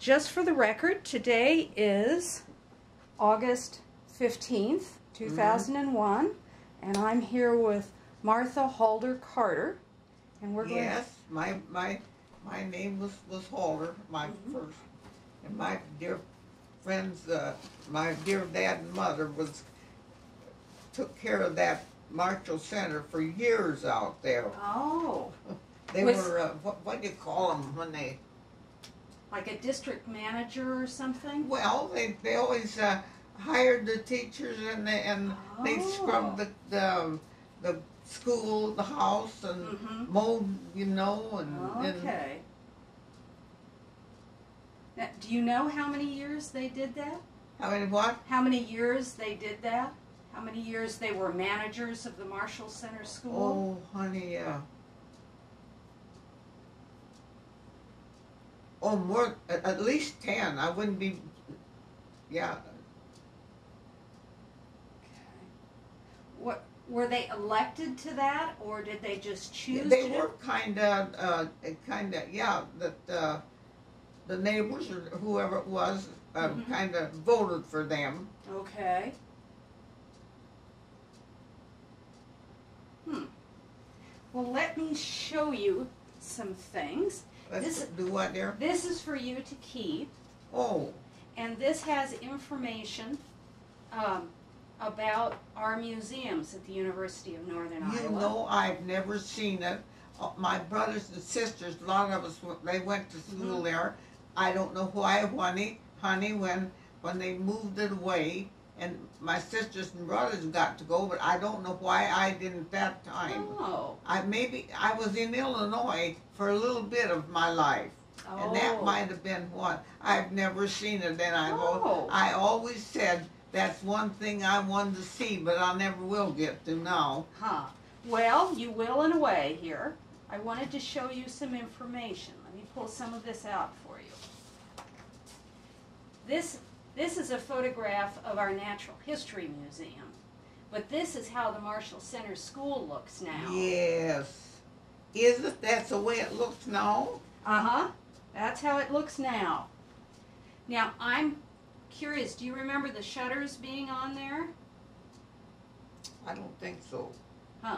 just for the record, today is August 15th, 2001, and I'm here with Martha Halder Carter, and we're going. Yes, my name was Halder, my first, and my dear friends, my dear dad and mother took care of that Marshall Center for years out there. Oh. They were, what do you call them when they? Like a district manager or something? Well, they always hired the teachers and they scrubbed the school, the house, and mowed, you know, and okay. Now, do you know how many years they did that? How many what? How many years they did that? How many years they were managers of the Marshall Center School? Oh, honey, oh, more, at least 10. I wouldn't be, yeah. Okay. What, were they elected to that, or did they just choose They to? were kind of, yeah, that the neighbors or whoever it was kind of voted for them. Okay. Well, let me show you some things. Let's do what there? This is for you to keep. Oh. And this has information about our museums at the University of Northern Iowa. You know, I've never seen it. My brothers and sisters, a lot of us, they went to school there. I don't know why, honey, when they moved it away, and my sisters and brothers got to go, but I don't know why I didn't that time. Oh. Maybe I was in Illinois for a little bit of my life, and that might have been what. I've never seen it, and I always said that's one thing I wanted to see, but I never will get to now. Huh. Well, you will in a way here. I wanted to show you some information. Let me pull some of this out for you. This is a photograph of our Natural History Museum, but this is how the Marshall Center School looks now. Yes. Is it? That's the way it looks now? Uh-huh. That's how it looks now. Now, I'm curious, do you remember the shutters being on there? I don't think so. Huh.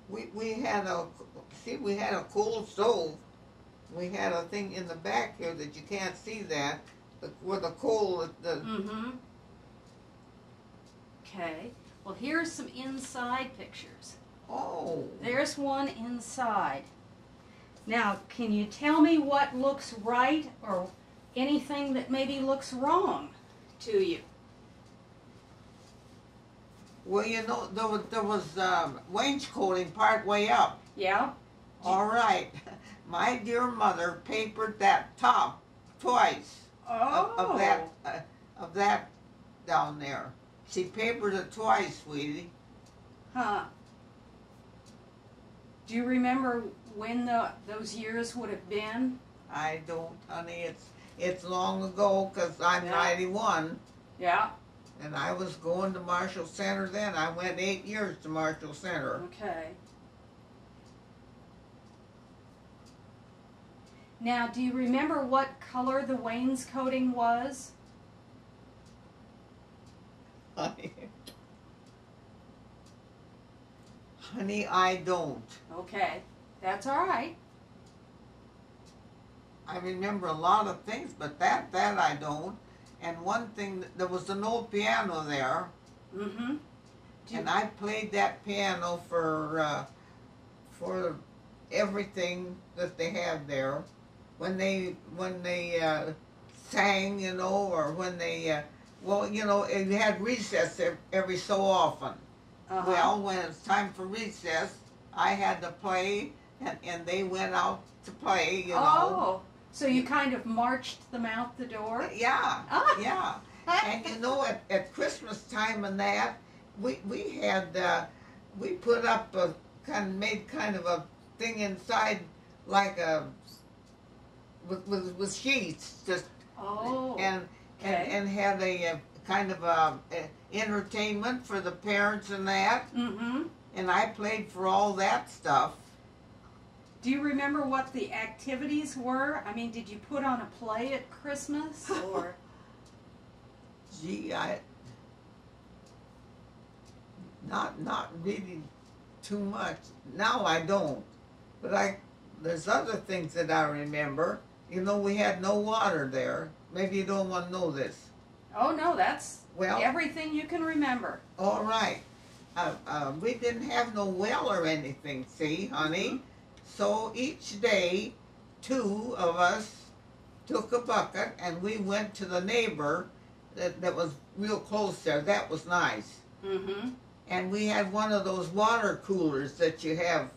We had a coal stove. We had a thing in the back here that you can't see that, with a coal. Okay. Well, here's some inside pictures. Oh. There's one inside. Now, can you tell me what looks right or anything that maybe looks wrong to you? Well, you know, there was wainscoting part way up. Yeah? All right. My dear mother papered that top twice. Oh. Of that down there. She papered it twice, sweetie. Huh. Do you remember when those years would have been? I don't, honey. It's long ago, 'cause I'm 91. Yeah. And I was going to Marshall Center then. I went 8 years to Marshall Center. Okay. Now, do you remember what color the wainscoting was? Honey, I don't. Okay, that's all right. I remember a lot of things, but that I don't. And one thing, there was an old piano there. And I played that piano for everything that they had there. When they sang, you know, or when they, well, you know, it had recess every so often. Well, when it's time for recess, I had to play, and they went out to play, you know. Oh, so you kind of marched them out the door? Yeah, yeah. And you know, at Christmas time and that, we put up made kind of a thing inside, like a with sheets, just and had a kind of a entertainment for the parents and that. And I played for all that stuff. Do you remember what the activities were? I mean, did you put on a play at Christmas or? Gee, not really too much. Now I don't, but there's other things that I remember. You know, we had no water there. Maybe you don't want to know this. Oh no, that's everything you can remember. All right. We didn't have no well or anything, see, honey? Mm-hmm. So each day, 2 of us took a bucket and we went to the neighbor that was real close there. That was nice. Mm-hmm. And we had one of those water coolers that you have.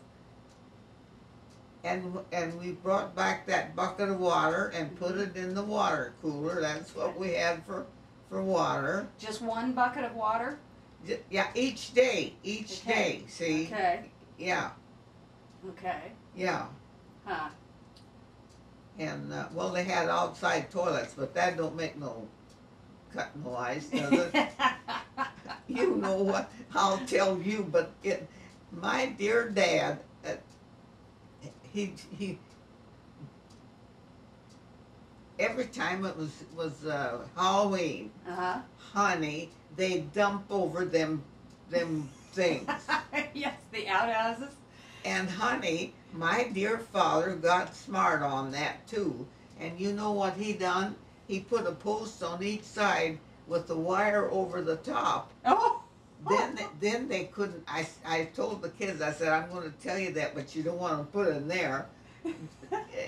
And we brought back that bucket of water and put it in the water cooler. That's what we had for water. Just one bucket of water? Yeah, each day, day, see? Okay. Yeah. Okay. Yeah. Huh. And, well, they had outside toilets, but that don't make no cut no ice, does it? You know what, I'll tell you, but my dear dad, he every time it was Halloween, honey, they dump over them things. Yes, the outhouses. And honey, my dear father got smart on that too. And you know what he done? He put a post on each side with the wire over the top. Oh. Then they couldn't. I told the kids, I said, I'm going to tell you that, but you don't want to put it in there.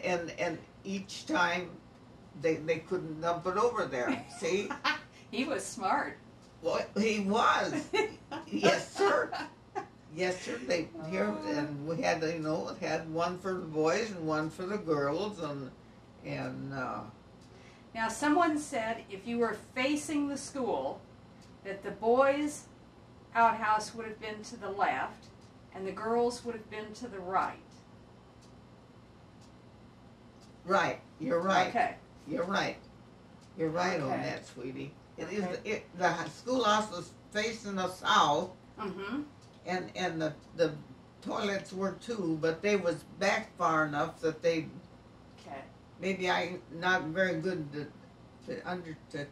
and each time they couldn't dump it over there. See? He was smart. Well, he was. Yes, sir. Yes, sir. And we had, you know, it had one for the boys and one for the girls, and. Now, someone said if you were facing the school, that the boys' outhouse would have been to the left, and the girls would have been to the right. Right. You're right. Okay. You're right. You're right on that, sweetie. The schoolhouse was facing the south, and the toilets were too, but they was back far enough that they. Okay. Maybe I'm not very good to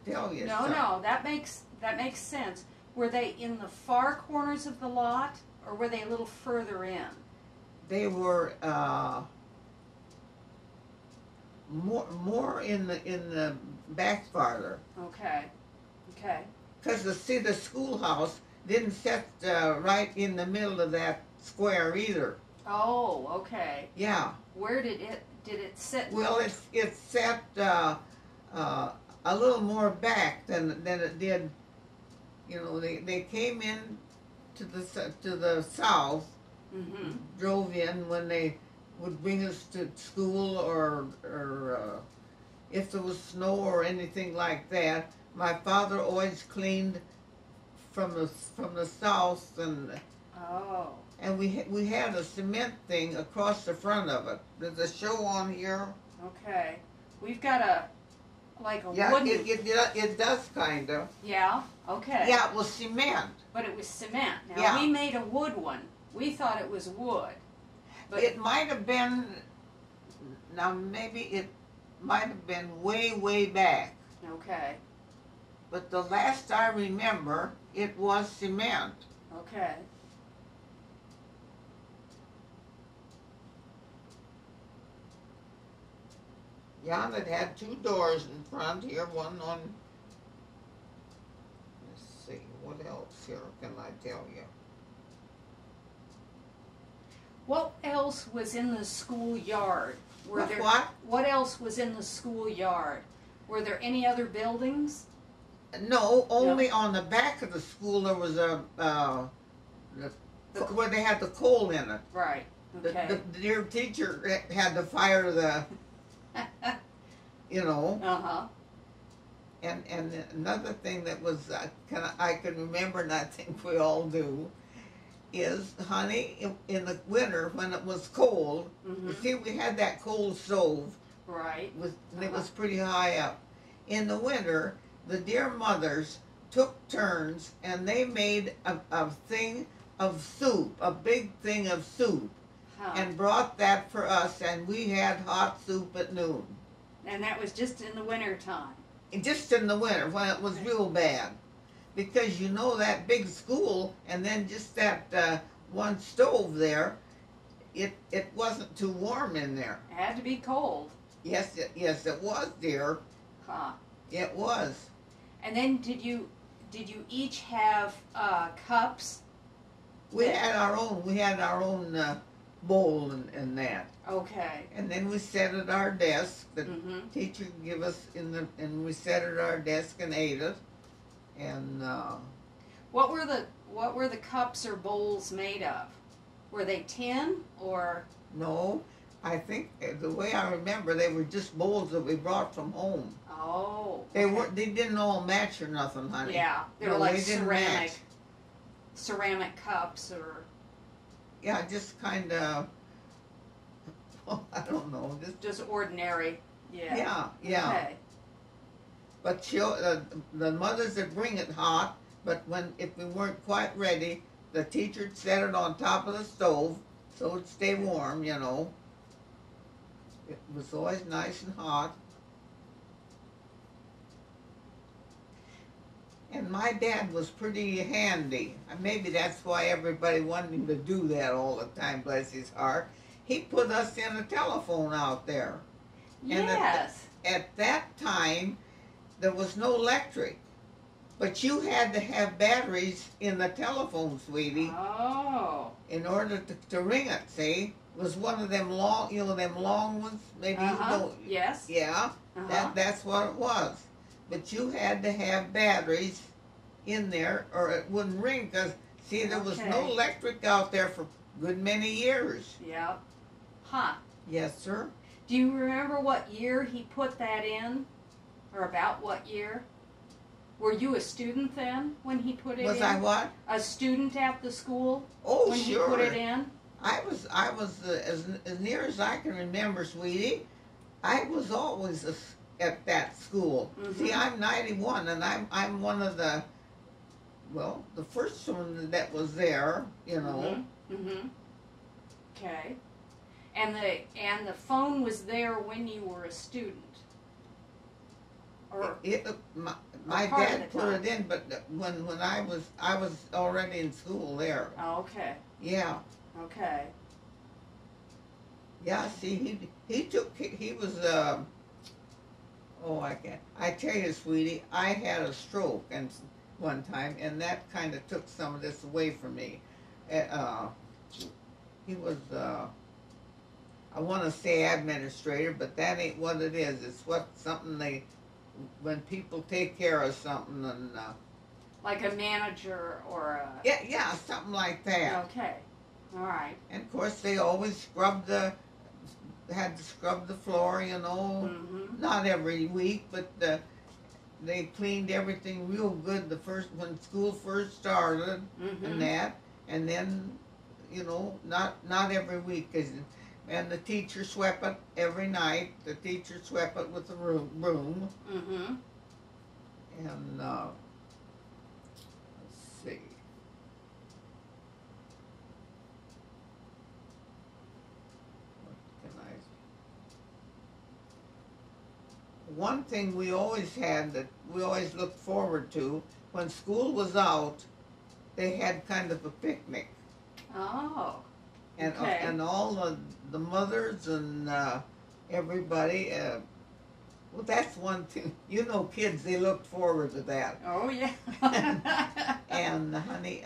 tell you. No, that makes sense. Were they in the far corners of the lot, or were they a little further in? They were more in the back farther. Okay. Okay. Because the schoolhouse didn't set right in the middle of that square either. Oh, okay. Yeah. Where did it sit? Well, it sat a little more back than it did. You know, they came in to the south, drove in when they would bring us to school, or if there was snow or anything like that. My father always cleaned from the south, and and we had a cement thing across the front of it. There's a show on here. Okay, we've got a yeah, wooden. It does kind of. Yeah. Okay. Yeah, it was cement. But it was cement. Now yeah. We made a wood one. We thought it was wood. But it might have been. Now maybe it might have been way back. Okay. But the last I remember, it was cement. Okay. Yeah, it had 2 doors in front here, one on. Let's see, what else here can I tell you? What else was in the schoolyard? What else was in the schoolyard? Were there any other buildings? No, only on the back of the school there was where they had the coal in it. Right. Okay. The dear teacher had to fire the, you know. And another thing that was I can remember, and I think we all do, is, honey, in the winter when it was cold, you see we had that coal stove. Right. It was pretty high up. In the winter, the dear mothers took turns and they made a thing of soup, a big thing of soup. and brought that for us, and we had hot soup at noon. And that was just in the winter time. Just in the winter when it was real bad, because you know that big school, and then just that one stove there, it wasn't too warm in there. It had to be cold. Yes, it was, dear. Huh. It was. And then did you each have cups? We had our own. We had our own bowl and that. Okay. And then we sat at our desk. The teacher would give us and we sat at our desk and ate it. And what were the cups or bowls made of? Were they tin or? No, I think the way I remember, they were just bowls that we brought from home. Oh. They weren't. They didn't all match or nothing, honey. Yeah, they were No, like they didn't match. ceramic cups or. Yeah, just kind of. I don't know. Just ordinary. Yeah. Yeah. Okay. But the mothers would bring it hot. But if we weren't quite ready, the teacher'd set it on top of the stove so it'd stay warm. You know. It was always nice and hot. And my dad was pretty handy. Maybe that's why everybody wanted him to do that all the time, bless his heart. He put us in a telephone out there. Yes. And at that time, there was no electric. But you had to have batteries in the telephone, sweetie. Oh. In order to ring it, see? It was one of them long, them long ones. Maybe you know. Yes. Yeah. That's what it was. But you had to have batteries in there or it wouldn't ring because, see, there was no electric out there for a good many years. Yeah. Huh. Yes, sir. Do you remember what year he put that in? Or about what year? Were you a student then when he put it in? Was I what? A student at the school? Oh, when sure. When he put it in? I was as near as I can remember, sweetie, I was always at that school. See, I'm 91, and I'm one of the first one that was there, you know. Okay. And the phone was there when you were a student. Or my dad put it in, but when I was already in school there. Oh, okay. Yeah. Okay. Yeah. See, he was. Oh, I tell you, sweetie, I had a stroke one time, and that kind of took some of this away from me. He was. I want to say administrator, but that ain't what it is. It's something when people take care of something and. Like a manager or a. Yeah, something like that. Okay. All right. And of course, they always had to scrub the floor, you know. Not every week, but they cleaned everything real good when school first started and that, and then, you know, not every week, and the teacher swept it every night. The teacher swept it with the broom. And let's see. One thing we always had that we always looked forward to, when school was out, they had kind of a picnic. Oh. And all the mothers and everybody, well, that's one thing. You know, kids, they look forward to that. Oh, yeah. and honey,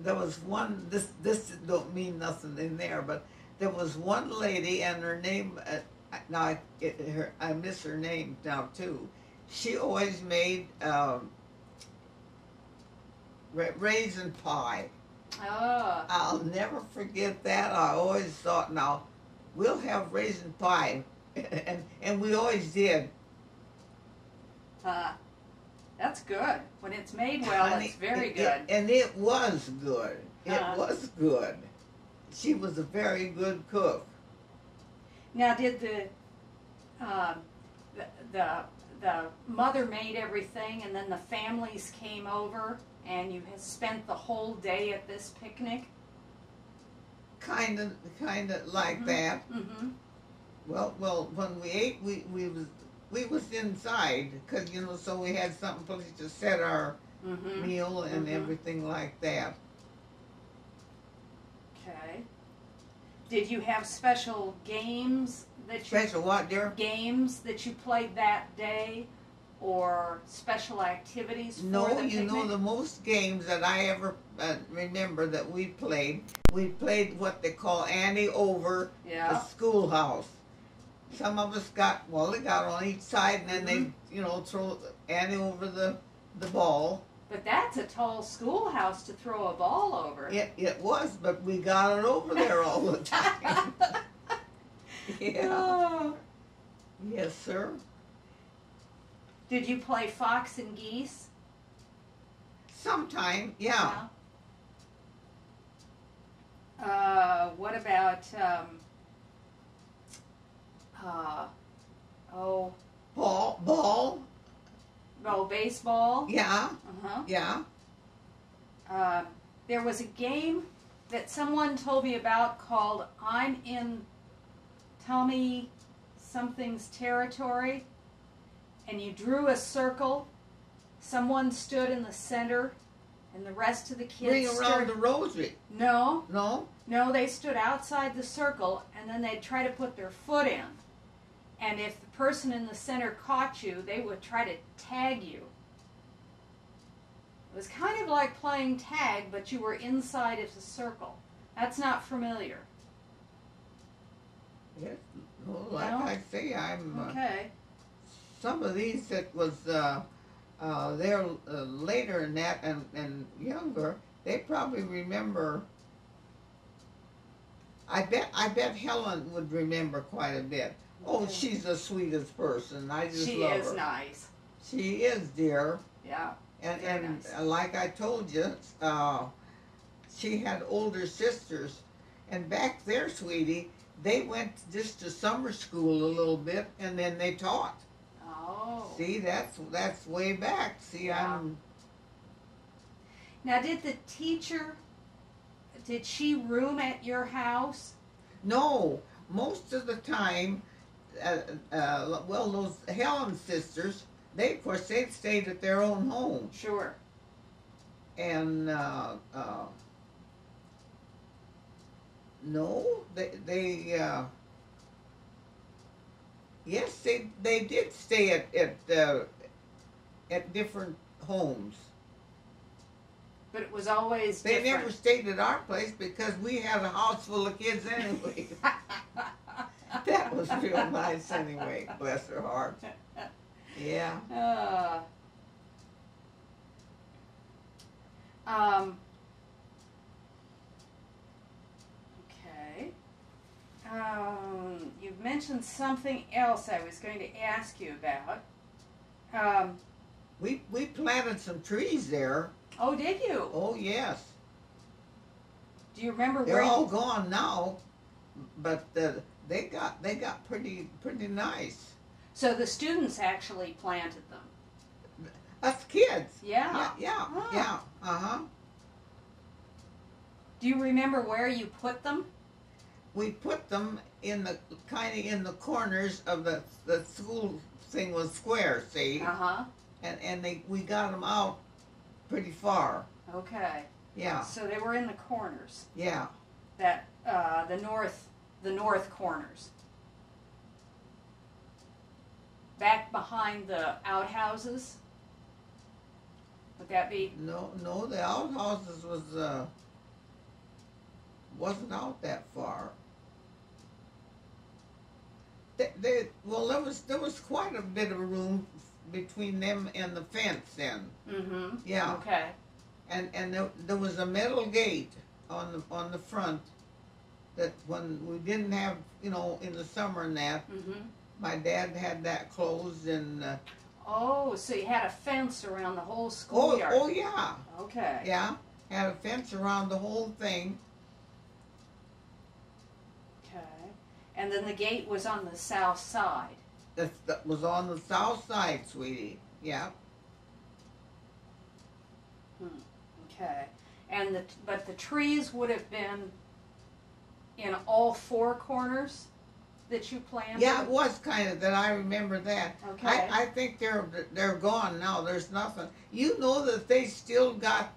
there was one, this don't mean nothing in there, but there was one lady, and her name, now I miss her name now too. She always made raisin pie. Oh. I'll never forget that. I always thought, now, we'll have raisin pie. and we always did. That's good. When it's made well, it's very good. And it was good. It was good. She was a very good cook. Now, did the mother made everything, and then the families came over, and you spent the whole day at this picnic? kind of like that. Mm-hmm. Well, when we ate, we was inside, because so we had something place to set our meal and everything like that. Okay. Did you have special games that you Special what, dear? games that you played that day, or special activities for No, the picnic? the most games that I ever remember that we played what they call ante over the schoolhouse. Some of us they got on each side, and then they, throw ante over the ball. But that's a tall schoolhouse to throw a ball over. It was, but we got it over there all the time. Yeah. Oh. Yes, sir. Did you play fox and geese? Sometime, yeah. What about ball? Oh, baseball? Yeah. Uh-huh. Yeah. There was a game that someone told me about called I'm in Tommy something's territory, and you drew a circle, someone stood in the center, and the rest of the kids Ring around the rosary. No, they stood outside the circle, and then they'd try to put their foot in. And if the person in the center caught you, they would try to tag you. It was kind of like playing tag, but you were inside of the circle. That's not familiar. Yes. Well, like I say, I'm... Okay. Some of these that was they're later in that and younger, they probably remember. I bet Helen would remember quite a bit. Oh, she's the sweetest person. I just love her. She is nice. She is, dear. Yeah. And nice. Like I told you, she had older sisters, and back there, sweetie, they went just to summer school a little bit, and then they taught. Oh. See, that's way back. See, Yeah. Now, did the teacher, did she room at your house? No, most of the time, those Helen sisters, they stayed at their own home. Sure. And no, yes, they did stay at different homes. But it was always They different. never stayed at our place because we had a house full of kids anyway. That was real nice anyway, bless her heart. Yeah. Okay. You've mentioned something else I was going to ask you about. We planted some trees there. Oh, did you? Oh, yes. Do you remember They're where all gone now, but they got pretty nice. So the students actually planted them. Us kids. Yeah. Yeah. Oh. Yeah. Uh-huh. Do you remember where you put them? We put them in the corners of the school thing was square, see? Uh-huh. And we got them out pretty far. Okay. Yeah. So they were in the corners. Yeah. That the north corners. Back behind the outhouses. Would that be? No, the outhouses wasn't out that far. There was quite a bit of room between them and the fence then. Mm-hmm. Yeah. Okay. And there was a metal gate on the front that when we didn't have, in the summer and that, my dad had that closed and. Oh, so you had a fence around the whole schoolyard. Oh yeah. Okay. Yeah, had a fence around the whole thing. Okay. And then the gate was on the south side. That was on the south side, sweetie. Yeah. Okay. And but the trees would have been in all four corners that you planted? Yeah, it was kind of that. I remember that. Okay. I think they're gone now. There's nothing. You know that they still got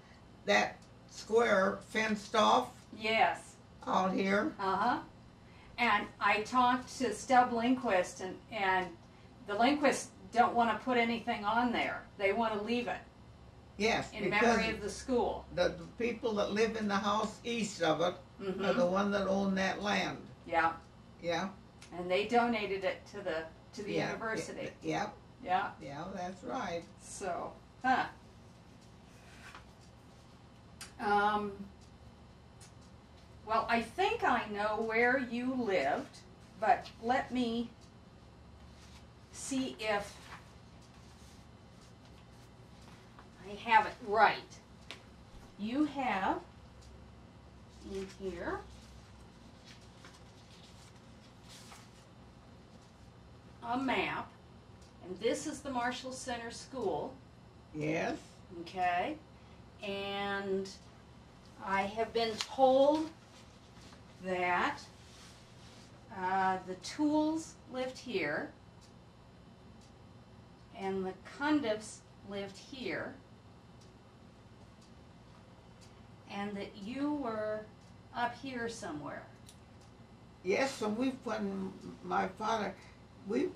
that square fenced off Yes. out here. Uh-huh. And I talked to Stub Lindquist, and the Lindquists don't want to put anything on there. They want to leave it Yes, in because memory of the school. the people that live in the house east of it are the one that own that land. Yeah. Yeah. And they donated it to the Yeah, university. Yeah. Yeah. Yeah, that's right. So, huh. Well, I think I know where you lived, but let me see if I have it right. You have in here a map, and this is the Marshall Center School. Yes. Okay, and I have been told that the Tools lived here, and the Cundiffs lived here, and that you were up here somewhere. Yes, and when my father, we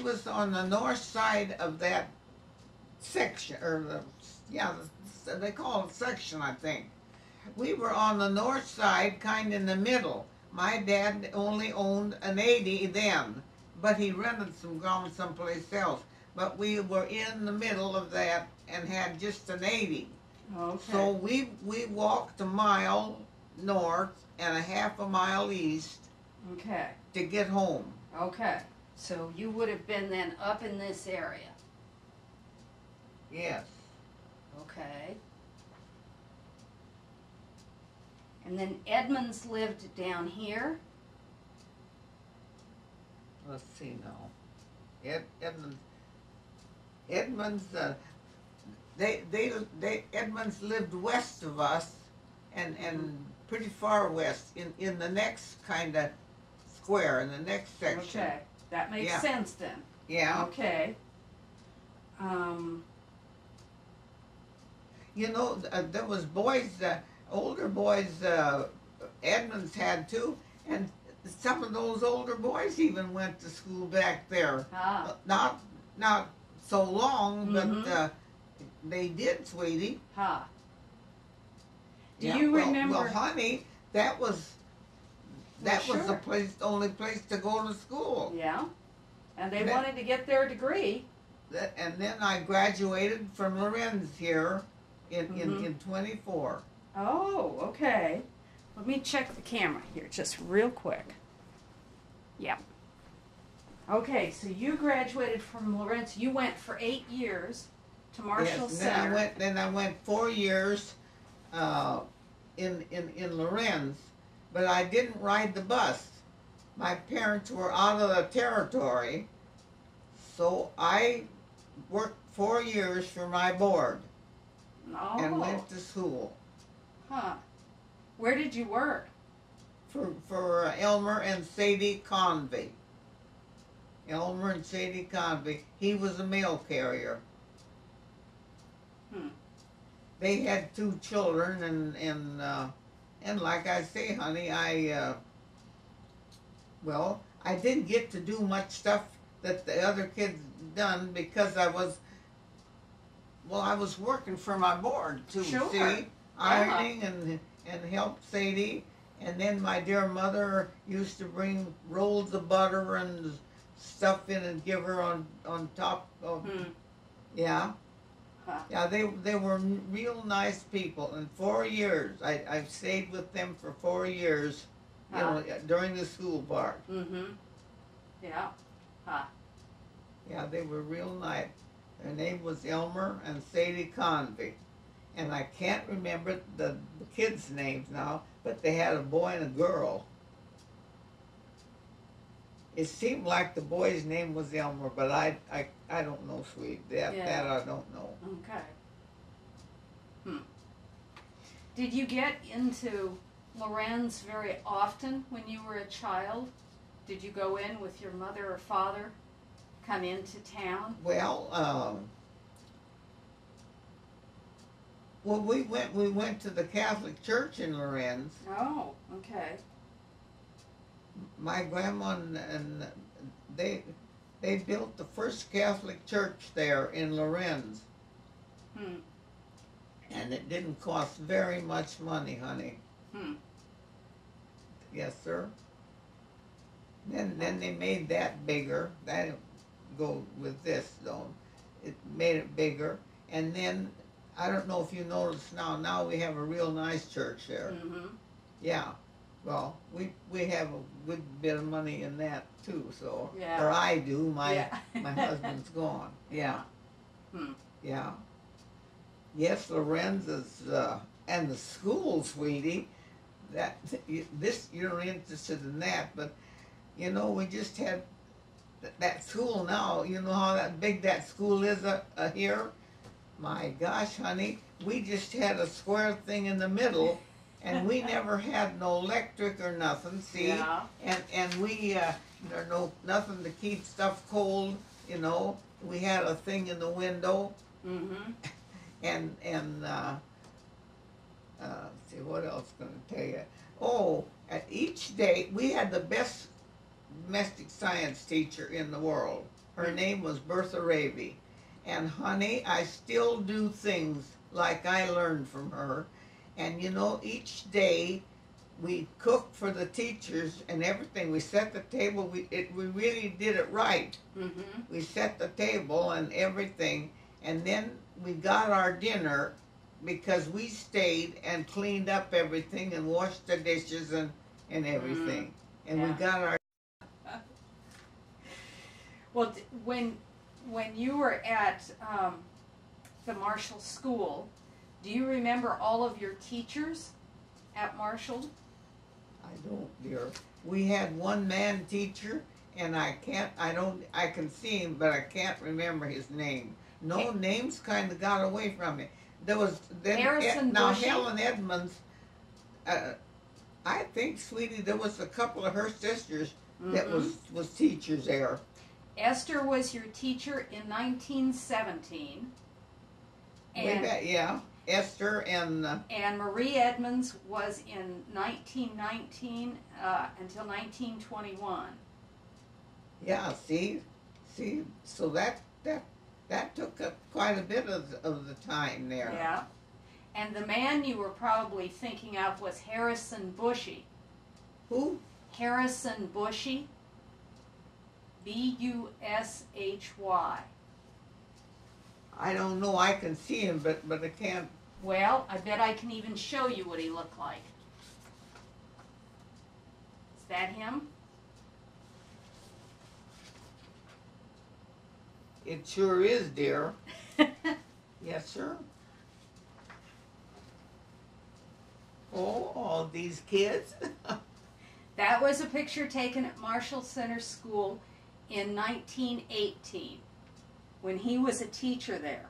was on the north side of that section, or they call it section, I think. We were on the north side, kind of in the middle. My dad only owned an 80 then, but he rented some ground someplace else. But we were in the middle of that and had just an 80. Okay. So we walked a mile north and a half a mile east Okay. to get home. Okay. So you would have been then up in this area. Yes. Okay. And then Edmonds lived down here. Let's see now. Edmonds, Edmonds lived west of us, and pretty far west in the next kind of square in the next section. Okay, that makes Yeah. sense then. Yeah. Okay. You know, there was boys, older boys, Edmonds had too, and some of those older boys even went to school back there. Ah. Not so long, Mhm. but they did, sweetie. Ha. Do Yeah, you well, remember? Well, honey, that was the sure. only place to go to school. Yeah. And they That- wanted to get their degree. And then I graduated from Lorenz here in Mhm. in 24. Oh, okay. Let me check the camera here just real quick. Yeah. Okay, so you graduated from Lawrence. You went for 8 years to Marshall Yes, Center. then I went 4 years in Lorenz, but I didn't ride the bus. My parents were out of the territory, so I worked 4 years for my board Oh. and went to school Huh. Where did you work? for Elmer and Sadie Convey. Elmer and Sadie Convey. He was a mail carrier. Hmm. They had 2 children, and like I say, honey, I didn't get to do much stuff that the other kids done because I was working for my board too. Sure. See, ironing and help Sadie, and then my dear mother used to bring rolls of butter and stuff in and give her on top of. Yeah. Huh. Yeah, they were real nice people. In 4 years, I've stayed with them for 4 years, you know, during the school part. Mm-hmm. Yeah. Huh. Yeah, they were real nice. Their name was Elmer and Sadie Convey. And I can't remember the kids' names now, but they had a boy and a girl. It seemed like the boy's name was Elmer, but I don't know, sweet. That I don't know. Okay. Did you get into Lorenz very often when you were a child? Did you go in with your mother or father, come into town? Well, we went to the Catholic Church in Lorenz. Oh, okay. My grandma and they built the first Catholic church there in Lorenz. Hmm. And it didn't cost very much money, honey. Hmm. Yes, sir. Then they made that bigger. That didn't go with this though. It made it bigger, and then I don't know if you notice now. Now we have a real nice church there. Mm-hmm. Yeah. Well, we have a good bit of money in that too. So, Yeah. or I do. My Yeah. my husband's gone. Yeah. Hmm. Yeah. Yes, Lorenz is, and the school, sweetie. That you're interested in that, but you know we just had that school now. You know how that big that school is here. My gosh, honey, we just had a square thing in the middle, and we never had no electric or nothing. See, Yeah. and we there no nothing to keep stuff cold. You know, we had a thing in the window. Mm-hmm. And see what else going to tell you. Oh, at each day we had the best domestic science teacher in the world. Her name was Bertha Ravy, and honey, I still do things like I learned from her. And you know, each day we cooked for the teachers and everything. We set the table. We really did it right. Mm-hmm. We set the table and everything, and then we got our dinner because we stayed and cleaned up everything and washed the dishes and everything. And yeah. we got our... Well, when you were at the Marshall School, do you remember all of your teachers at Marshall? I don't, dear. We had one man teacher, and I can see him, but I can't remember his name. No, names kind of got away from me. There was then now Bushy. Helen Edmonds. I think, sweetie, there was a couple of her sisters that was teachers there. Esther was your teacher in 1917. Way back, yeah. Esther and Marie Edmonds was in 1919 until 1921. Yeah, see, so that took up quite a bit of the time there. Yeah. And the man you were probably thinking of was Harrison Bushy. Who? Harrison Bushy. B-U-S-H-Y. I don't know. I can see him, but I can't. Well, I bet I can even show you what he looked like. Is that him? It sure is, dear. Yes, sir. Oh, all these kids. That was a picture taken at Marshall Center School in 1918 when he was a teacher there.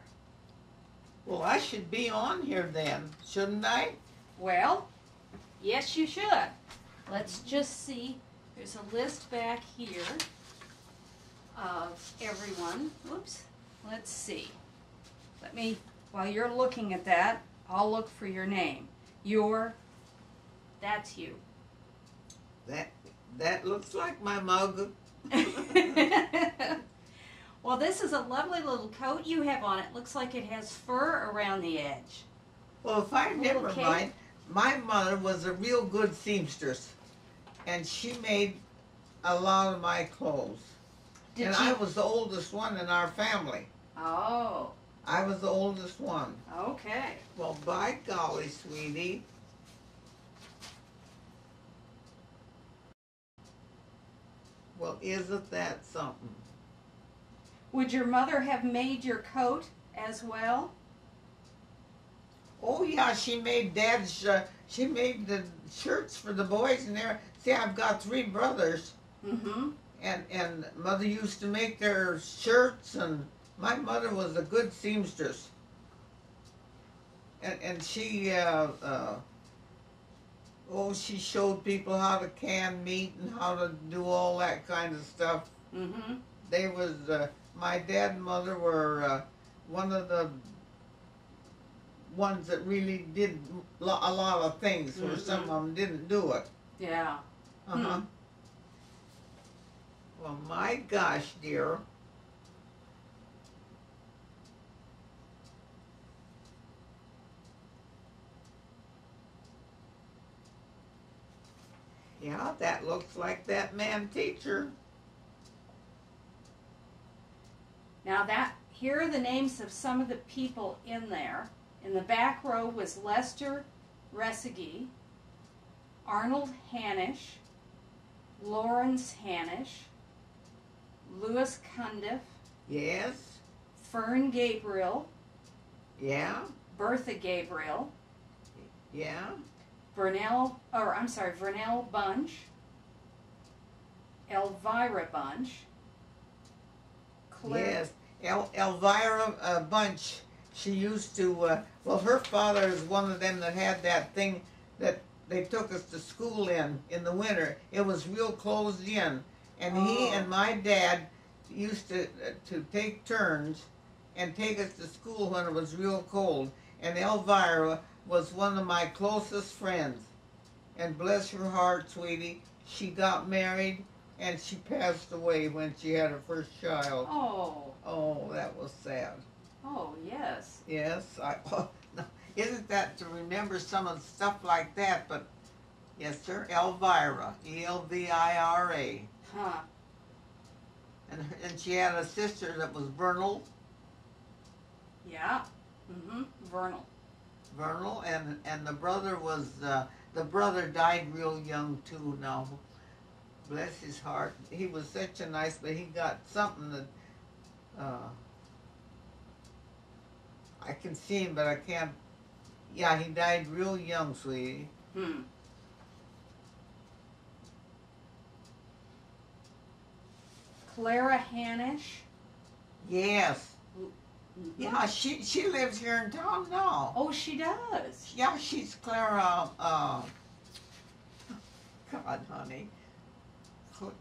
Well, I should be on here then, shouldn't I? Well, yes you should. Let's just see. There's a list back here of everyone. Oops. Let's see. While you're looking at that, I'll look for your name. That's you. That looks like my mug. Well, this is a lovely little coat you have on. It looks like it has fur around the edge. Well, if I never mind, my mother was a real good seamstress, and she made a lot of my clothes. I was the oldest one in our family. Oh. I was the oldest one. Okay. Well, by golly, sweetie. Well, isn't that something? Would your mother have made your coat as well? Oh, yeah, she made Dad's, she made the shirts for the boys and there. See, I've got 3 brothers. Mm-hmm. And Mother used to make their shirts, and my mother was a good seamstress. And she, Oh, she showed people how to can meat and how to do all that kind of stuff. Mm-hmm. They was, my dad and mother were one of the ones that really did a lot of things, where some of them didn't do it. Yeah. Uh-huh. Well, my gosh, dear. Yeah, that looks like that man teacher. Now here are the names of some of the people in there. In the back row was Lester Resegi, Arnold Hanisch, Lawrence Hanisch, Louis Cundiff, Yes. Fern Gabriel, Yeah. Bertha Gabriel, Yeah. Vernell Bunch, Elvira Bunch, Claire. Yes. Elvira Bunch. She used to. Well, her father is one of them that had that thing that they took us to school in the winter. It was real closed in, and he and my dad used to take turns and take us to school when it was real cold. And Elvira was one of my closest friends. And bless her heart, sweetie, she got married and she passed away when she had her first child. Oh. Oh, that was sad. Oh, yes. Yes, isn't that to remember some of the stuff like that? But yes, sir, Elvira, Elvira. Huh. And she had a sister that was Vernal. Yeah. Mm-hmm. Vernal, and the brother was the brother died real young too. Now, bless his heart, he was such a nice, but he got something that I can see him, but I can't. Yeah, he died real young, sweetie. Clara Hanisch. Yes. Mm-hmm. Yeah, she lives here in town now. Oh, she does. Yeah, she's Clara. God, honey,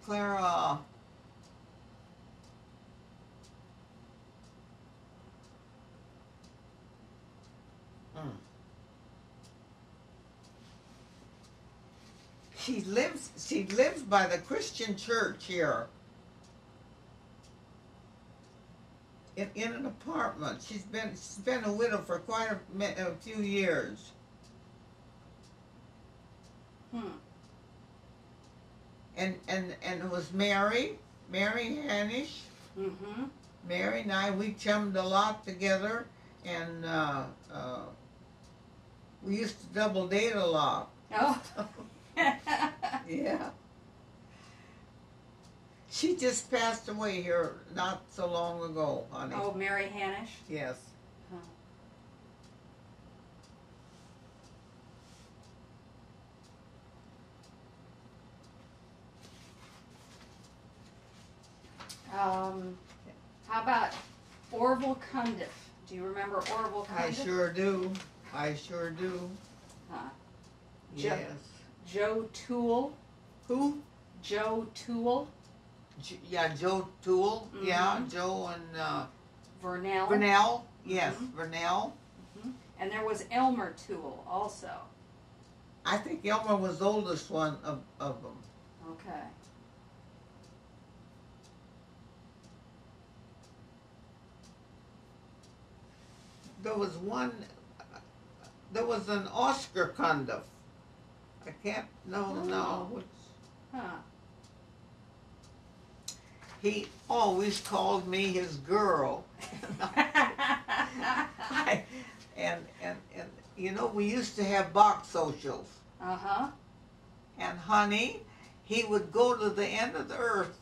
Clara. She lives by the Christian church here. In an apartment. She's been a widow for quite a few years. And it was Mary Hanisch. Mm-hmm. Mary and I, we chummed a lot together, and we used to double date a lot. Oh. Yeah. She just passed away here not so long ago, honey. Oh, Mary Hanisch? Yes. How about Orville Cundiff? Do you remember Orville Cundiff? I sure do. I sure do. Yes. Joe Toole. Who? Joe Toole. Yeah, Joe Toole. Mm-hmm. Yeah, Joe and Vernell. Vernell. Yes, Mm-hmm. Vernell. Mm-hmm. And there was Elmer Toole also. I think Elmer was the oldest one of them. Okay. There was one. There was an Oscar Cundiff. I can't. No. Which, Huh. he always called me his girl. And you know, we used to have box socials. Uh-huh. And honey, he would go to the end of the earth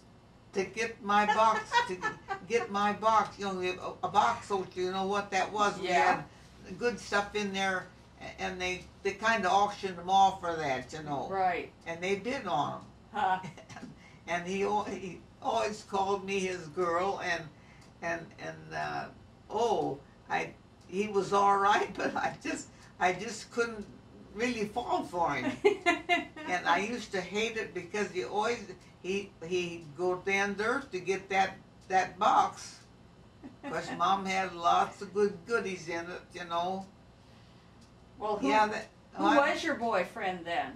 to get my box, you know, a box social, you know what that was. Yeah. We had good stuff in there, and they kind of auctioned them off for that, you know. Right. And they bid on them. Huh. And he always called me his girl, he was all right, but I just couldn't really fall for him. And I used to hate it because he'd go down there to get that box. Because Mom had lots of goodies in it, you know. Well, who, Yeah, who was your boyfriend then?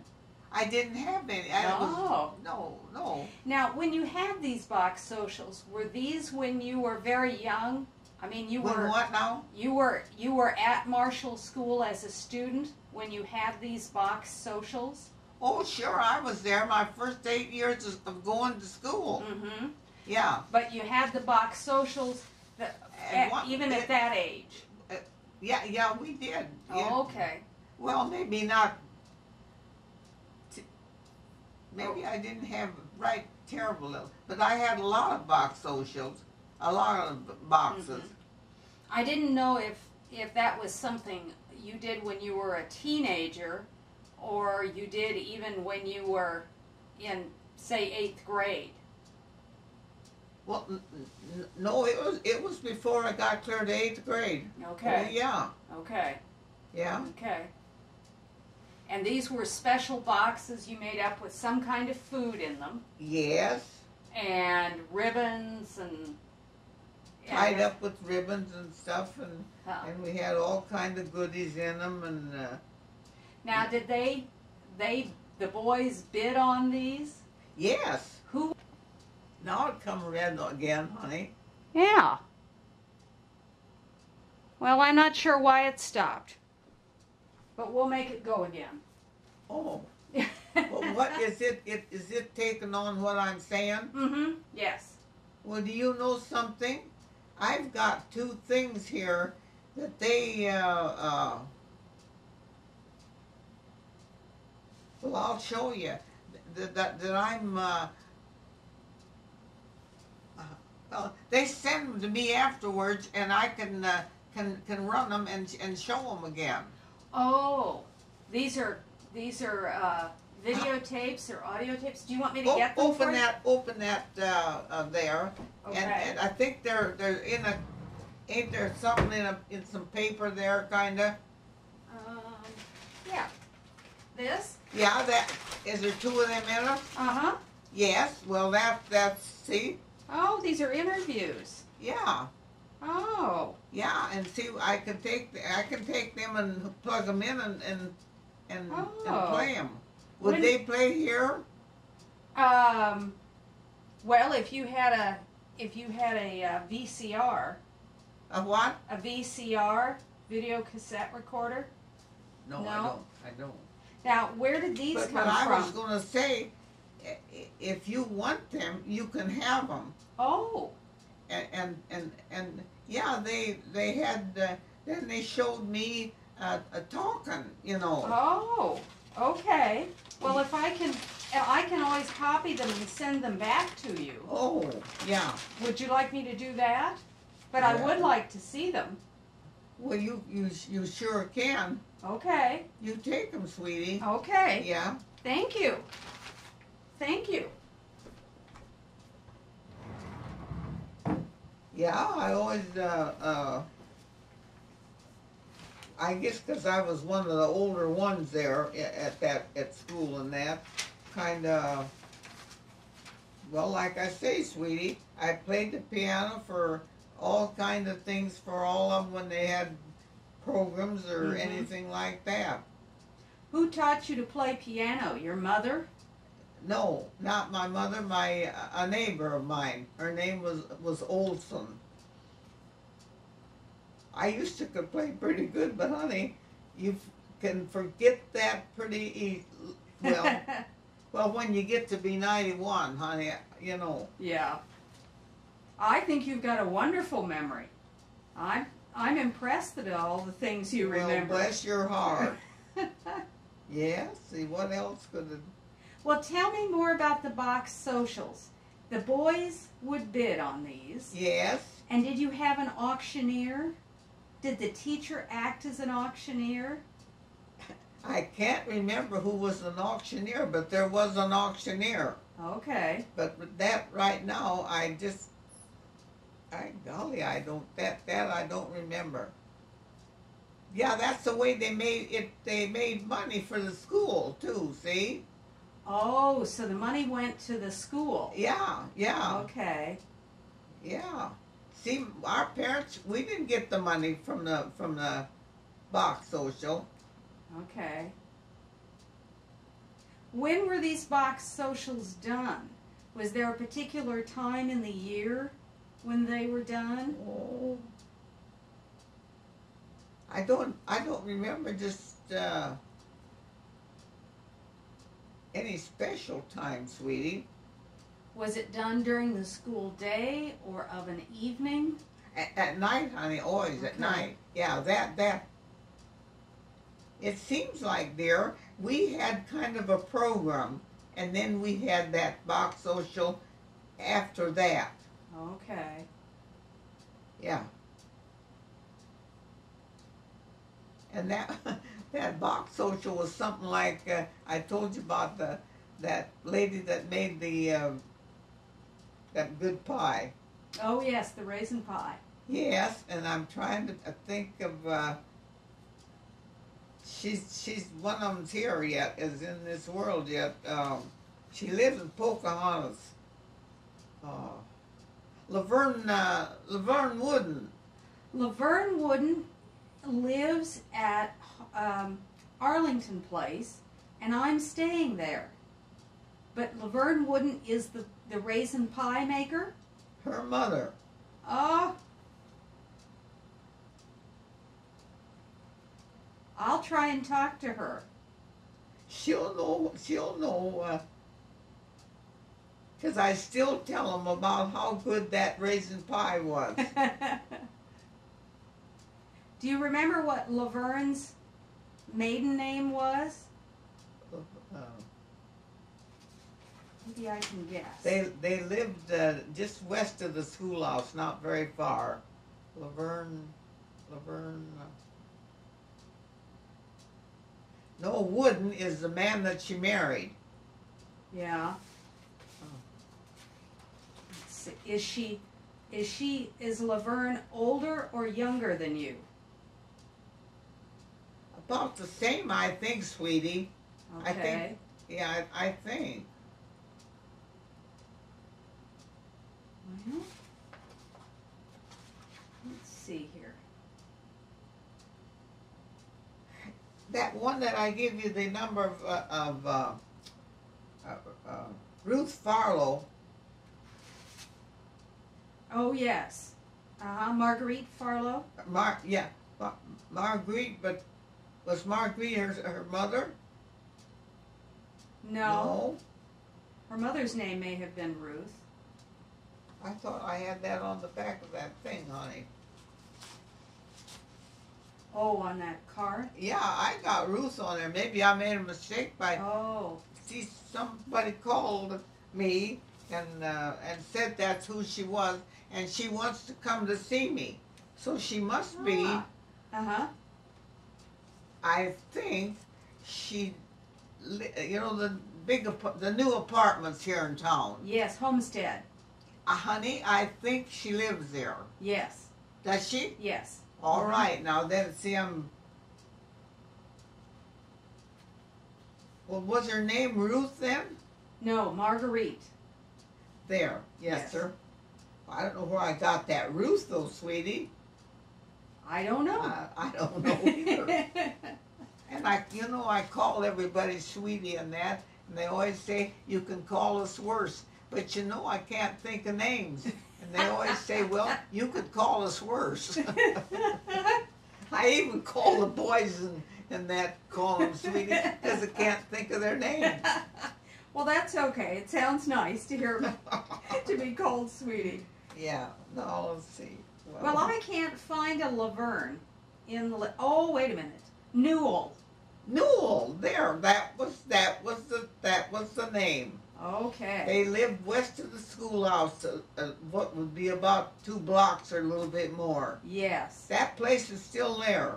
I didn't have any. No. Now, when you had these box socials, were these when you were very young? I mean, you were. What now? You were at Marshall School as a student when you had these box socials? Oh, sure, I was there my first 8 years of going to school. Mm-hmm. Yeah. But you had the box socials even at that age? Yeah, we did. Oh, yeah. okay. Well, maybe not. Maybe I didn't have terrible, but I had a lot of box socials, a lot of boxes. Mm-hmm. I didn't know if that was something you did when you were a teenager, or you did even when you were in, say, 8th grade. Well, no, it was before I got clear to 8th grade. Okay. Oh, yeah. Okay. Yeah. Okay. And these were special boxes you made up with some kind of food in them. Yes. And ribbons and tied up with ribbons and stuff, and we had all kind of goodies in them. And now, did the boys bid on these? Yes. Who? Now it come red again, honey. Yeah. Well, I'm not sure why it stopped, but we'll make it go again. Oh. Well, what is it? Is it taking on what I'm saying? Mm-hmm. Yes. Well, do you know something? I've got 2 things here that they, well, I'll show you that I'm, they send them to me afterwards, and I can run them and show them again. Oh, these are videotapes or audio tapes. Do you want me to get them for you? Open that there, Okay. and I think they're in a. Ain't there something in some paper there, kinda? Yeah. This? Yeah, that is there 2 of them in it? Uh-huh. Yes. Well, that's see. Oh, these are interviews. Yeah. Oh. Yeah, and see, I can take them and plug them in and play them. Would they play here? Well, if you had a VCR. A what? A VCR, video cassette recorder. No, No? I don't. Now, where did these come But I from? was going to say, if you want them, you can have them. Oh. And yeah, they had. Then they showed me talking, you know. Oh. Okay. Well, if I can always copy them and send them back to you. Oh, yeah. Would you like me to do that? But I would like to see them. Well, you sure can. Okay. You take them, sweetie. Okay. Yeah. Thank you. Thank you. Yeah, I always, I guess because I was one of the older ones there at school and that, kind of, well, like I say, sweetie, I played the piano for all kind of things for all of them when they had programs or anything like that. Who taught you to play piano? Your mother? No, not my mother. A neighbor of mine. Her name was Olson. I used to could play pretty good, but honey, you can forget that pretty well. Well, when you get to be 91, honey, you know. Yeah. I think you've got a wonderful memory. I'm impressed at all the things you remember. Well, bless your heart. Yeah. See, what else could it? Well, tell me more about the box socials. The boys would bid on these. Yes. And did you have an auctioneer? Did the teacher act as an auctioneer? I can't remember who was an auctioneer, but there was an auctioneer. Okay. But with that right now, golly, I don't remember. Yeah, that's the way they made it. They made money for the school too. See? Oh, so the money went to the school. Yeah, yeah, Okay. yeah. See, our parents, we didn't get the money from the box social. Okay. When were these box socials done? Was there a particular time in the year when they were done? Oh, I don't remember just any special time, sweetie. Was it done during the school day or of an evening? At night, honey, always at Okay. night. Yeah, that. It seems like, dear, we had kind of a program, and then we had that box social after that. Okay. Yeah. And that that box social was something like I told you about that lady that made the that good pie. Oh yes, the raisin pie. Yes, and I'm trying to think of. She's one of them's here yet, is in this world yet. She lives in Pocahontas. Laverne Wooden. Laverne Wooden lives at Arlington Place, and I'm staying there. But Laverne Wooden is the raisin pie maker? Her mother. Oh. I'll try and talk to her. She'll know, because I still tell them about how good that raisin pie was. Do you remember what Laverne's maiden name was? Maybe I can guess. They lived just west of the schoolhouse, not very far. Laverne. No, Wooden is the man that she married. Yeah. Let's see. Is Laverne older or younger than you? About the same, I think, sweetie. Okay. I think. Yeah, I think. Well, let's see here. That one that I give you the number of Ruth Farlow. Oh yes. Marguerite Farlow. Marguerite, but was Marguerite her mother? No. Her mother's name may have been Ruth. I thought I had that on the back of that thing, honey. Oh, on that card? Yeah, I got Ruth on there. Maybe I made a mistake by. Oh. See, somebody called me and said that's who she was, and she wants to come to see me. So she must be. Uh-huh. I think she, the new apartments here in town. Yes, Homestead. Honey, I think she lives there. Yes. Does she? Yes. All right, now then, see, well, was her name Ruth then? No, Marguerite. There, yes, sir. I don't know where I got that Ruth, though, sweetie. I don't know. I don't know either. And I call everybody sweetie and that, and they always say, you can call us worse. But I can't think of names. And they always say, well, you could call us worse. I even call the boys and that, call them sweetie, because I can't think of their names. Well, that's okay. It sounds nice to hear to be called sweetie. Yeah, no, let's see. Well, I can't find a Laverne in oh, wait a minute. Newell. Newell, there, that was the name. Okay. They lived west of the schoolhouse, what would be about 2 blocks or a little bit more. Yes. That place is still there.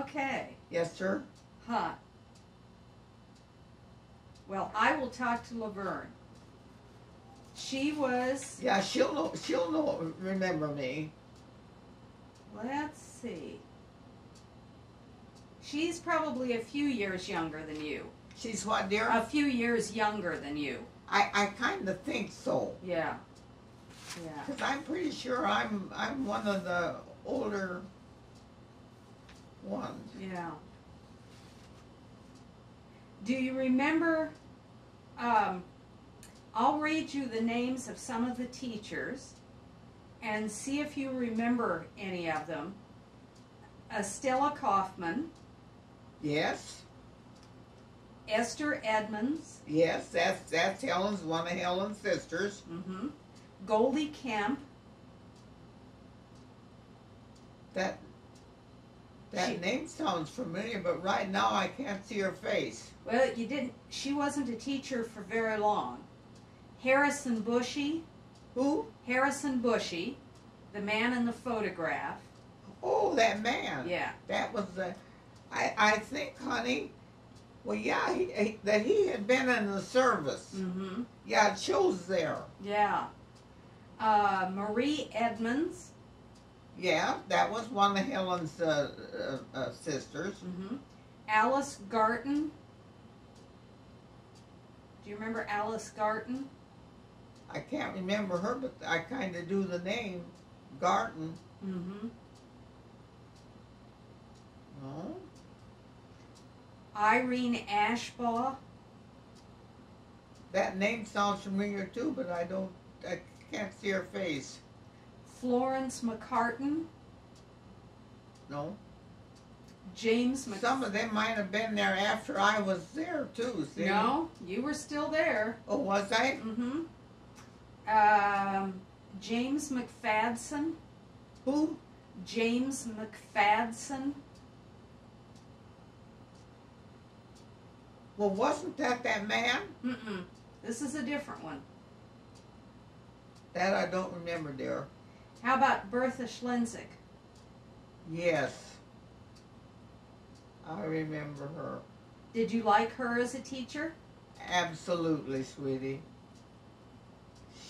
Okay. Yes, sir. Huh. Well, I will talk to Laverne. She was. Yeah, she'll know, remember me. Let's see. She's probably a few years younger than you. She's what, dear? A few years younger than you. I kind of think so. Yeah. Yeah. Because I'm pretty sure I'm one of the older ones. Yeah. Do you remember, I'll read you the names of some of the teachers and see if you remember any of them. Stella Kaufman. Yes. Esther Edmonds. Yes, that's Helen's, one of Helen's sisters. Mm-hmm. Goldie Kemp. That name sounds familiar, but right now I can't see her face. Well, she wasn't a teacher for very long. Harrison Bushy. Who? Harrison Bushy, the man in the photograph. Oh, that man. Yeah. That was the, I think, honey, well, yeah, that he had been in the service. Mm-hmm. Yeah, it shows there. Yeah. Marie Edmonds. Yeah, that was one of Helen's sisters. Mm-hmm. Alice Garton. Do you remember Alice Garton? I can't remember her, but I kind of do the name, Garton. Mm-hmm. No? Irene Ashbaugh. That name sounds familiar too, but I can't see her face. Florence McCartan. No? James Some of them might have been there after I was there too, see? No, you were still there. Oh, was I? Mm-hmm. James McFadden. Who? James McFadden. Well, wasn't that man? Mm-mm. This is a different one. That I don't remember, dear. How about Bertha Schlensick? Yes. I remember her. Did you like her as a teacher? Absolutely, sweetie.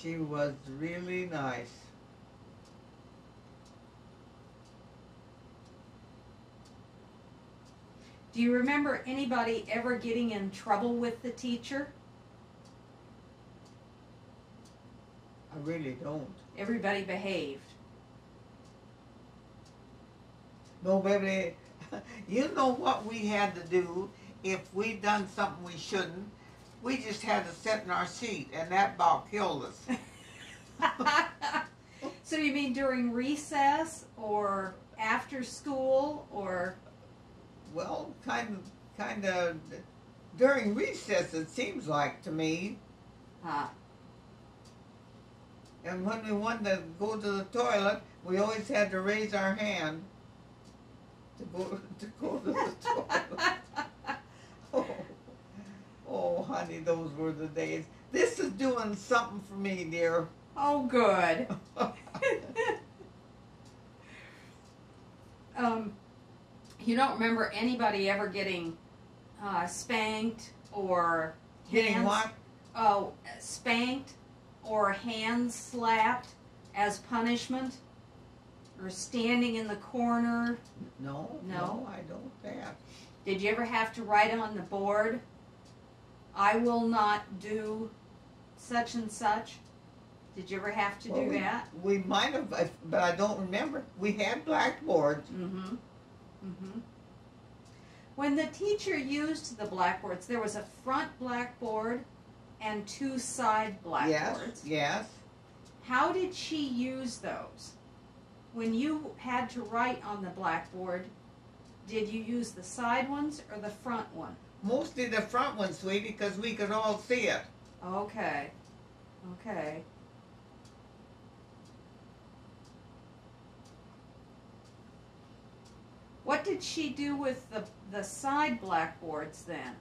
She was really nice. Do you remember anybody ever getting in trouble with the teacher? I really don't. Everybody behaved. Nobody. You know what we had to do if we done something we shouldn't? We just had to sit in our seat, and that about killed us. So you mean during recess or after school or? Well, kind of during recess, it seems like to me. Huh. And when we wanted to go to the toilet, we always had to raise our hand to go to the toilet. Oh, honey, those were the days. This is doing something for me, dear. Oh, good. You don't remember anybody ever getting spanked or Getting what? Oh, spanked or hands slapped as punishment, or standing in the corner? No, No? I don't that. Did you ever have to write on the board, "I will not do such and such"? Did you ever have to do that? We might have, but I don't remember. We had blackboards. Mm-hmm. Mm-hmm. When the teacher used the blackboards, there was a front blackboard and two side blackboards. Yes, yes. How did she use those? When you had to write on the blackboard, did you use the side ones or the front one? Mostly the front one, sweetie, because we could all see it. Okay. Okay. What did she do with the side blackboards then?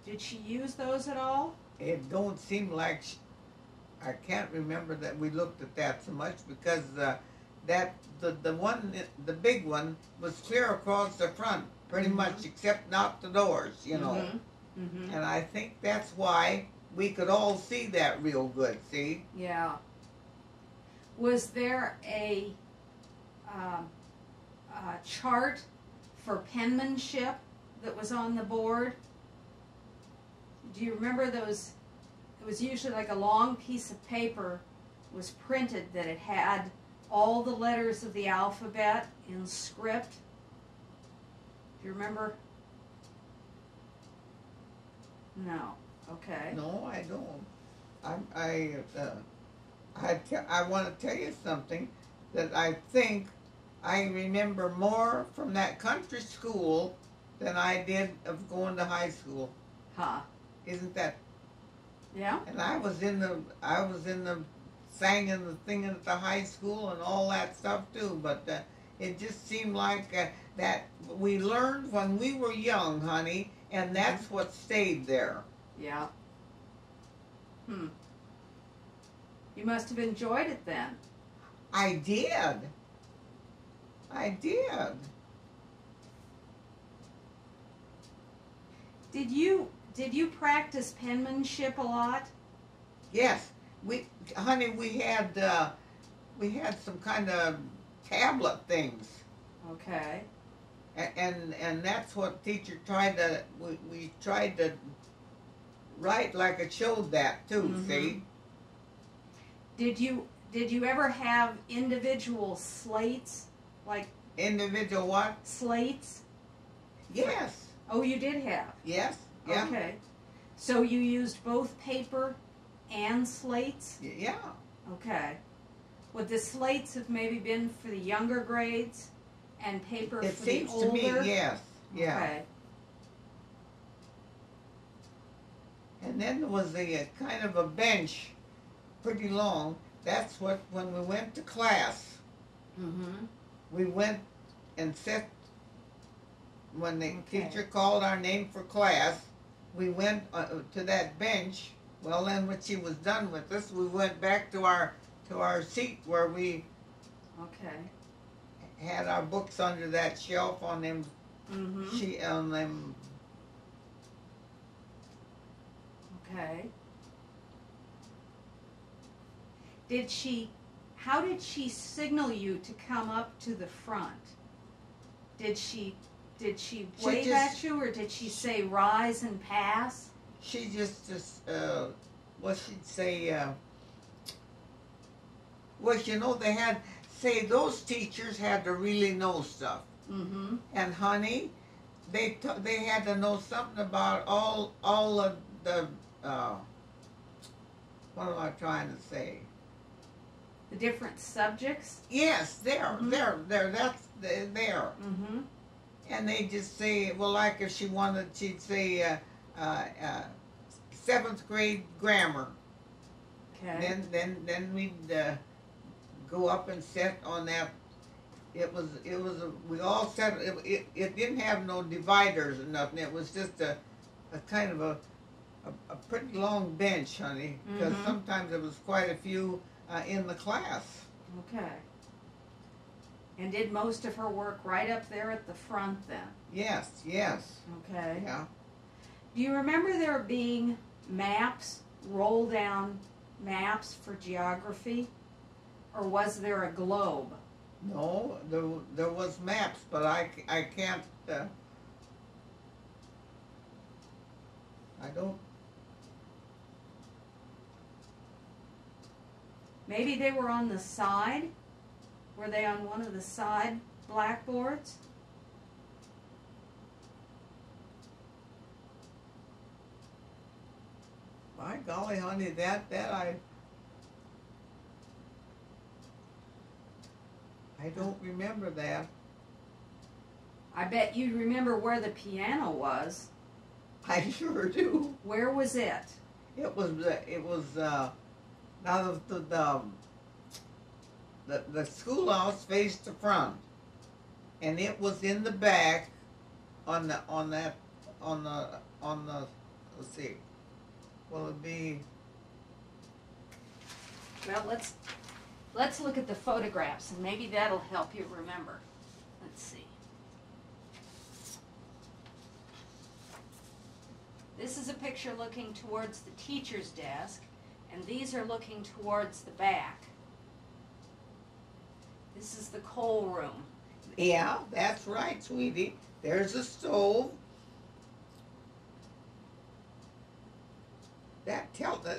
Did she use those at all? It don't seem like I can't remember that we looked at that so much because the one, the big one, was clear across the front, pretty much, except not the doors, you know. Mm-hmm. Mm-hmm. And I think that's why we could all see that real good. See? Yeah. Was there a chart for penmanship that was on the board. Do you remember those? It was usually like a long piece of paper was printed that it had all the letters of the alphabet in script. Do you remember? No. Okay. No, I don't. I want to tell you something that I think I remember more from that country school than I did of going to high school. Huh. Isn't that? Yeah. And I was in the sang in the thing at the high school and all that stuff too. But it just seemed like that we learned when we were young, honey, and that's what stayed there. Yeah. You must have enjoyed it then. I did. Did you practice penmanship a lot? Yes, honey, we had some kind of tablet things. Okay. And that's what teacher tried to. We tried to write like it showed that too. Mm-hmm. See. Did you ever have individual slates, like individual what? Slates? Yes. Oh, you did have. Yes. Yeah. Okay. So you used both paper and slates? Yeah. Okay. Would the slates have maybe been for the younger grades and paper It for the seems older? to me, yes. Yeah. Okay. And then there was a kind of a bench, pretty long. That's what, when we went to class, Mm-hmm. we went and sat, when the Okay. teacher called our name for class, we went to that bench. Well, then when she was done with us, we went back to our seat where we Okay. had our books under that shelf on them. Mm-hmm. On them. Okay. How did she signal you to come up to the front? Did she wave at you, or did she say rise and pass? She just what she'd say, well, you know, they had, say, those teachers had to really know stuff. Mm-hmm. And honey, they had to know something about all of the, what am I trying to say? The different subjects? Yes, there, Mm-hmm. that's there. Mm-hmm. And they just say, well, like if she wanted, she'd say, 7th grade grammar. Okay. Then we'd go up and sit on that. We all sat. It didn't have no dividers or nothing. It was just a kind of a pretty long bench, honey. Because Mhm. sometimes there was quite a few in the class. Okay. And did most of her work right up there at the front then? Yes. Okay. Yeah. Do you remember there being maps, roll-down maps for geography? Or was there a globe? No, there was maps, but I can't. I don't. Maybe they were on the side? Were they on one of the side blackboards? My golly, honey, that I don't remember that. I bet you remember where the piano was. I sure do. Where was it? It was now the schoolhouse faced the front, and it was in the back on the let's see. Well, it'd be. Well, let's look at the photographs, and maybe that'll help you remember. Let's see. This is a picture looking towards the teacher's desk, and these are looking towards the back. This is the coal room. Yeah, that's right, sweetie. There's a stove.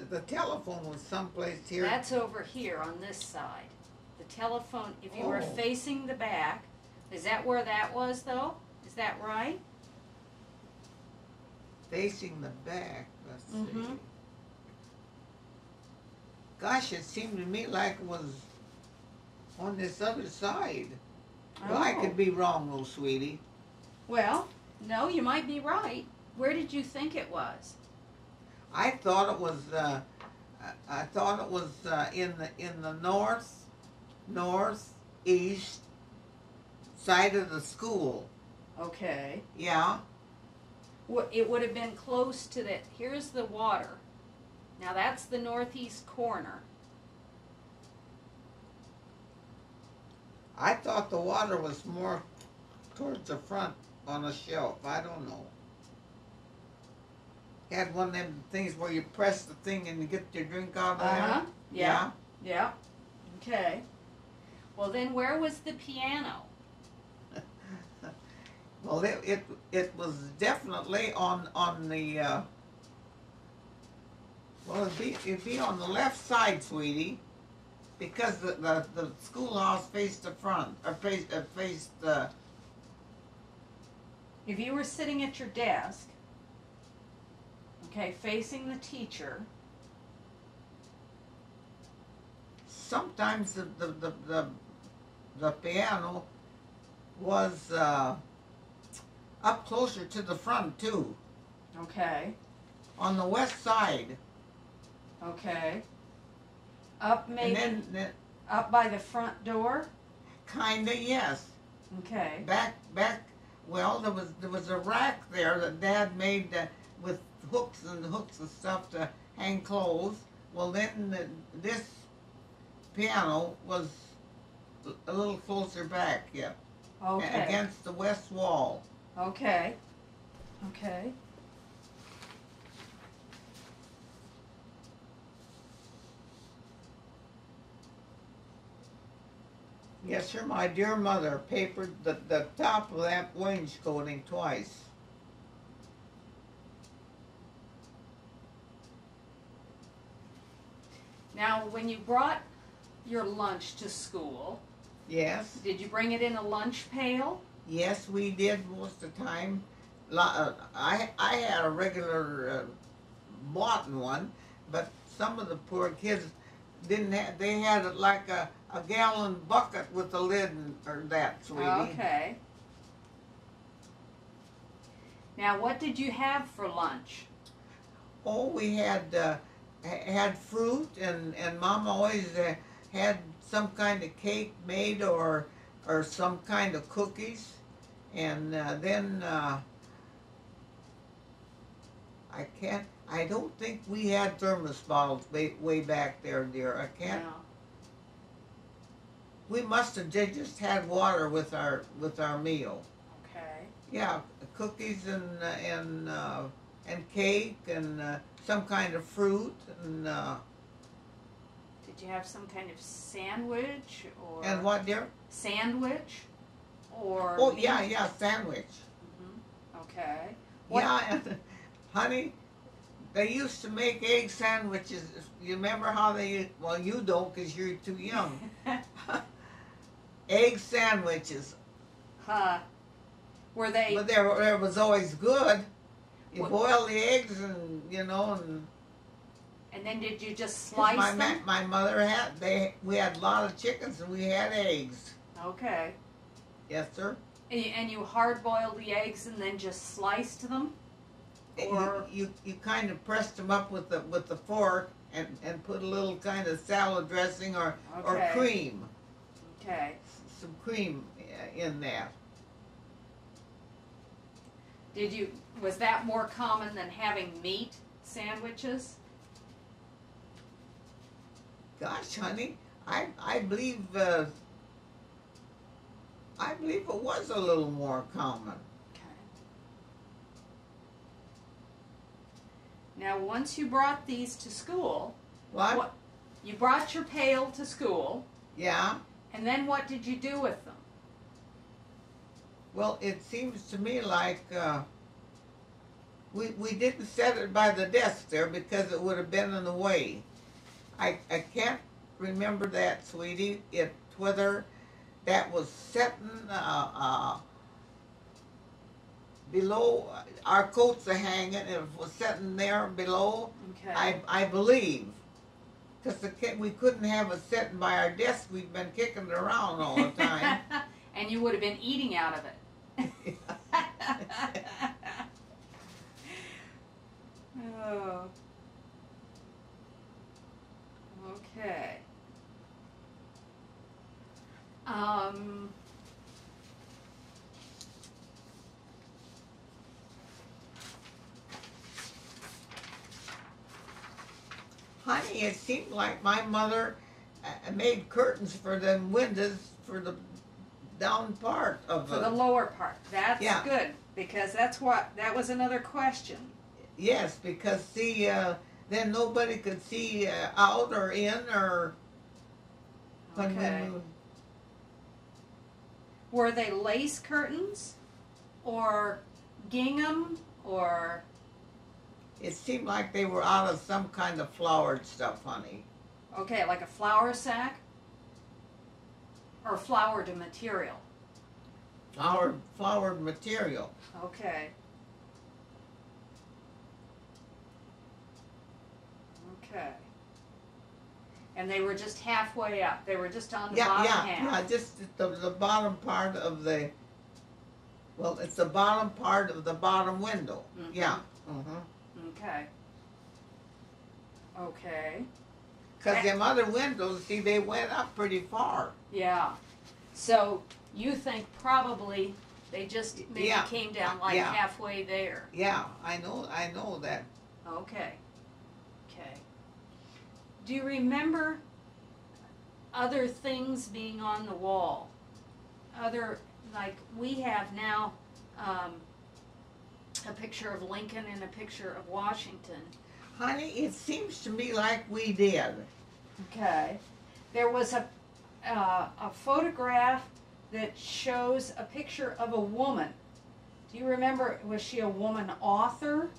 The telephone was someplace here. That's over here on this side. The telephone, if you were Oh. facing the back, is that where that was though? Is that right? Facing the back. Let's see. Mhm. Gosh, it seemed to me like it was on this other side. Well, I Oh. could be wrong, though, sweetie. Well, no, you might be right. Where did you think it was? I thought it was. I thought it was in the northeast side of the school. Okay. Yeah. It would have been close to that. Here's the water. Now that's the northeast corner. I thought the water was more towards the front on a shelf. I don't know. Had one of them things where you press the thing and you get your drink out of there. Yeah. Yeah. Okay. Well, then where was the piano? Well, it was definitely on the. Well, it'd be on the left side, sweetie, because the schoolhouse faced the front, or faced the. If you were sitting at your desk, okay, facing the teacher. Sometimes the piano was up closer to the front too, Okay. on the west side, Okay. Up maybe and then up by the front door. kinda yes. Okay. Back. Well, there was a rack there that Dad made with hooks and stuff to hang clothes. Well, then this piano was a little closer back, yeah, Okay. against the west wall. Okay. Okay. Yes, sir. My dear mother papered the top of that wainscoting twice. Now, when you brought your lunch to school, Yes, did you bring it in a lunch pail? yes, we did most of the time. I had a regular bought one, but some of the poor kids didn't have. They had it like a gallon bucket with a lid or that, sweetie. Okay. Now, what did you have for lunch? Oh, we had fruit, and Mom always had some kind of cake made or some kind of cookies, and then I don't think we had thermos bottles way back there, dear. I can't. No. We must have just had water with our meal. Okay. Yeah, cookies and cake and some kind of fruit and Did you have some kind of sandwich or? and what, dear? Sandwich, or? Oh, meat? yeah, sandwich. Okay. What- Yeah, and honey, they used to make egg sandwiches. You remember how they? Well, you don't, 'cause you're too young. Egg sandwiches, Huh. Were they? but there was always good. You What- boil the eggs, and and And then did you just 'cause slice them? my mother we had a lot of chickens and we had eggs. Okay. Yes, sir. And you hard boiled the eggs and then just sliced them? Or- You kind of pressed them up with the fork and put a little kind of salad dressing or Okay. cream, Okay. some cream in that. Was that more common than having meat sandwiches? Gosh, honey, I believe it was a little more common. Okay. Now, once you brought these to school, What? you brought your pail to school, Yeah. and then what did you do with them? Well, it seems to me like we didn't set it by the desk there because it would have been in the way. I can't remember that, sweetie. Whether that was sitting below our coats are hanging, and it was sitting there below. Okay. I believe. Because we couldn't have it sitting by our desk. We'd been kicking it around all the time. And you would have been eating out of it. Oh. Okay. Honey, it seemed like my mother made curtains for them windows for the down part of For the lower part. That's Yeah. good, because that was another question. Yes, because see, then nobody could see out or in or when Okay. we moved. Were they lace curtains or gingham or It seemed like they were out of some kind of flowered stuff, honey. okay, like a flour sack or flowered material? Flowered material. Okay. Okay. And they were just halfway up. They were just on the bottom half. Yeah, just the bottom part of the. Well, it's the bottom part of the bottom window. Mhm. Yeah. Mm-hmm. Okay. Okay. Because them other windows, see, they went up pretty far. Yeah. So you think probably they just maybe Yeah. came down like Yeah. halfway there. Yeah, I know that. Okay. Okay. Do you remember other things being on the wall? Other, like we have now, a picture of Lincoln and a picture of Washington. Honey, it seems to me like we did. Okay. There was a photograph that shows a picture of a woman. Do you remember, was she a woman author?